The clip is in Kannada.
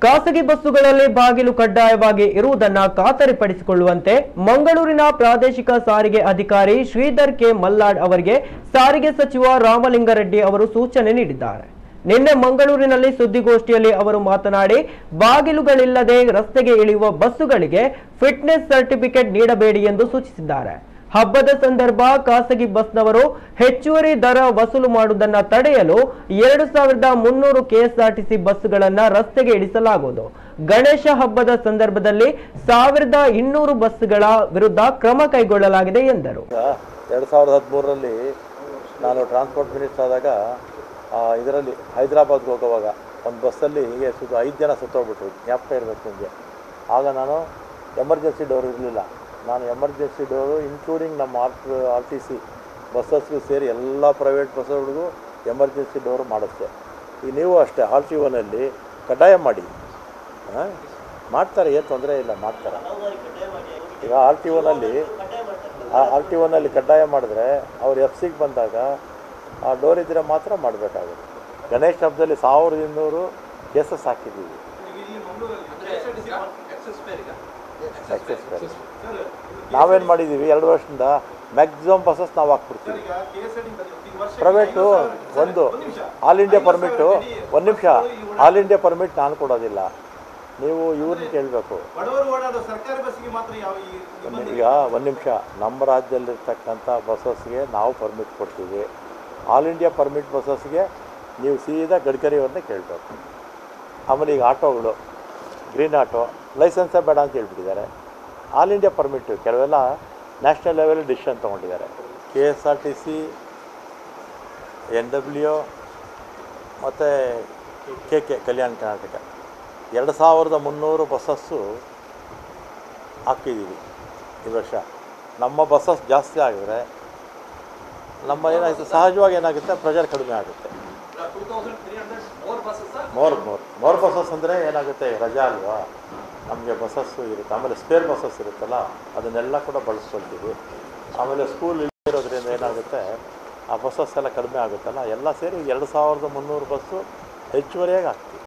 ಖಾಸಗಿ ಬಸ್ಸುಗಳಲ್ಲಿ ಬಾಗಿಲು ಕಡ್ಡಾಯವಾಗಿ ಇರುವುದನ್ನು ಖಾತರಿಪಡಿಸಿಕೊಳ್ಳುವಂತೆ ಮಂಗಳೂರಿನ ಪ್ರಾದೇಶಿಕ ಸಾರಿಗೆ ಅಧಿಕಾರಿ ಶ್ರೀಧರ್ ಕೆ ಮಲ್ಲಾಡ್ ಅವರಿಗೆ ಸಾರಿಗೆ ಸಚಿವ ರಾಮಲಿಂಗಾರೆಡ್ಡಿ ಅವರು ಸೂಚನೆ ನೀಡಿದ್ದಾರೆ. ನಿನ್ನೆ ಮಂಗಳೂರಿನಲ್ಲಿ ಸುದ್ದಿಗೋಷ್ಠಿಯಲ್ಲಿ ಅವರು ಮಾತನಾಡಿ, ಬಾಗಿಲುಗಳಿಲ್ಲದೆ ರಸ್ತೆಗೆ ಇಳಿಯುವ ಬಸ್ಸುಗಳಿಗೆ ಫಿಟ್ನೆಸ್ ಸರ್ಟಿಫಿಕೇಟ್ ನೀಡಬೇಡಿ ಎಂದು ಸೂಚಿಸಿದ್ದಾರೆ. ಹಬ್ಬದ ಸಂದರ್ಭ ಖಾಸಗಿ ಬಸ್ನವರು ಹೆಚ್ಚುವರಿ ದರ ವಸೂಲು ಮಾಡುವುದನ್ನು ತಡೆಯಲು 2300 ಕೆಎಸ್ಆರ್ಟಿಸಿ ಬಸ್ಸುಗಳನ್ನು ರಸ್ತೆಗೆ ಇಳಿಸಲಾಗುವುದು. ಗಣೇಶ ಹಬ್ಬದ ಸಂದರ್ಭದಲ್ಲಿ 1200 ಬಸ್ಸುಗಳ ವಿರುದ್ಧ ಕ್ರಮ ಕೈಗೊಳ್ಳಲಾಗಿದೆ ಎಂದರು. 2013ರಲ್ಲಿ ನಾನು ಟ್ರಾನ್ಸ್ಪೋರ್ಟ್ ಮಿನಿಸ್ಟರ್ ಆದಾಗ ಇದರಲ್ಲಿ ಹೈದರಾಬಾದ್ಗೆ ಹೋಗುವಾಗ ಒಂದು ಬಸ್ಸಲ್ಲಿ ಹೀಗೆ 5 ಜನ ಸತ್ತೋಗ್ಬಿಟ್ರು, ಜ್ಞಾಪಕ ಇರಬೇಕು ನಿಮಗೆ. ಆಗ ನಾನು ಎಮರ್ಜೆನ್ಸಿ ಡೋರ್ ಇರಲಿಲ್ಲ. ನಾನು ಎಮರ್ಜೆನ್ಸಿ ಡೋರು ಇನ್ಕ್ಲೂಡಿಂಗ್ ನಮ್ಮ ಆರ್ ಟಿ ಸಿ ಬಸ್ಸಸ್ಗೂ ಸೇರಿ ಎಲ್ಲ ಪ್ರೈವೇಟ್ ಬಸ್ಸುಗಳಿಗೂ ಎಮರ್ಜೆನ್ಸಿ ಡೋರು ಮಾಡಿಸ್ತೆ. ಈಗ ನೀವು ಅಷ್ಟೇ ಆರ್ ಟಿ ಒನಲ್ಲಿ ಕಡ್ಡಾಯ ಮಾಡಿ, ಮಾಡ್ತಾರೆ, ಏನು ತೊಂದರೆ ಇಲ್ಲ, ಮಾಡ್ತಾರೆ. ಈಗ ಆರ್ ಟಿ ಒನಲ್ಲಿ ಕಡ್ಡಾಯ ಮಾಡಿದ್ರೆ ಅವ್ರು ಎಫ್ ಸಿಗೆ ಬಂದಾಗ ಆ ಡೋರ್ ಇದ್ದರೆ ಮಾತ್ರ ಮಾಡಬೇಕಾಗುತ್ತೆ. ಗಣೇಶ ಹಬ್ಬದಲ್ಲಿ 1200 ಕೇಸಸ್ ಹಾಕಿದ್ದೀವಿ. ನಾವೇನು ಮಾಡಿದ್ದೀವಿ, 2 ವರ್ಷದಿಂದ ಮ್ಯಾಕ್ಸಿಮಮ್ ಬಸ್ಸಸ್ ನಾವು ಹಾಕ್ಬಿಡ್ತೀವಿ. ಪ್ರೈವೇಟು ಒಂದು ಆಲ್ ಇಂಡಿಯಾ ಪರ್ಮಿಟ್ಟು, ಒಂದು ನಿಮಿಷ, ಆಲ್ ಇಂಡಿಯಾ ಪರ್ಮಿಟ್ ನಾನು ಕೊಡೋದಿಲ್ಲ, ನೀವು ಇವ್ರನ್ನ ಕೇಳಬೇಕು. ಈಗ ಒಂದು ನಿಮಿಷ, ನಮ್ಮ ರಾಜ್ಯದಲ್ಲಿರ್ತಕ್ಕಂಥ ಬಸ್ಸಸ್ಗೆ ನಾವು ಪರ್ಮಿಟ್ ಕೊಡ್ತೀವಿ. ಆಲ್ ಇಂಡಿಯಾ ಪರ್ಮಿಟ್ ಬಸ್ಸಸ್ಗೆ ನೀವು ಸೀದಾ ಗಡ್ಕರಿಯವ್ರನ್ನೇ ಕೇಳಬೇಕು. ಆಮೇಲೆ ಈಗ ಆಟೋಗಳು, ಗ್ರೀನ್ ಆಟೋ ಲೈಸೆನ್ಸೇ ಬೇಡ ಅಂತ ಹೇಳ್ಬಿಟ್ಟಿದ್ದಾರೆ. ಆಲ್ ಇಂಡಿಯಾ ಪರ್ಮಿಟ್ಟು ಕೆಲವೆಲ್ಲ ನ್ಯಾಷನಲ್ ಲೆವೆಲ್ ಡಿಸಿಷನ್ ತೊಗೊಂಡಿದ್ದಾರೆ. KSRTC, NW ಮತ್ತು KK ಕಲ್ಯಾಣ ಕರ್ನಾಟಕ 2300 ಬಸ್ಸಸ್ಸು ಹಾಕಿದ್ದೀವಿ ಈ ವರ್ಷ. ನಮ್ಮ ಬಸ್ಸಸ್ ಜಾಸ್ತಿ ಆಗಿದ್ರೆ ನಮ್ಮ ಏನಾಗುತ್ತೆ, ಸಹಜವಾಗಿ ಏನಾಗುತ್ತೆ, ಪ್ರೆಷರ್ ಕಡಿಮೆ ಆಗುತ್ತೆ. ಮೋರ್ ಬಸ್ಸಸ್ ಅಂದರೆ ಏನಾಗುತ್ತೆ, ರಜಾ ಅಲ್ವಾ, ನಮಗೆ ಬಸ್ಸಸ್ಸು ಇರುತ್ತೆ. ಆಮೇಲೆ ಸ್ಪೇರ್ ಬಸ್ಸಸ್ ಇರುತ್ತಲ್ಲ, ಅದನ್ನೆಲ್ಲ ಕೂಡ ಬಳಸ್ಕೊಳ್ತೀವಿ. ಆಮೇಲೆ ಸ್ಕೂಲ್ ಇರೋದ್ರಿಂದ ಏನಾಗುತ್ತೆ, ಆ ಬಸ್ಸಸ್ ಎಲ್ಲ ಕಡಿಮೆ ಆಗುತ್ತಲ್ಲ, ಎಲ್ಲ ಸೇರಿ 2300 ಬಸ್ಸು ಹೆಚ್ಚುವರಿಯಾಗಿ ಹಾಕ್ತೀವಿ.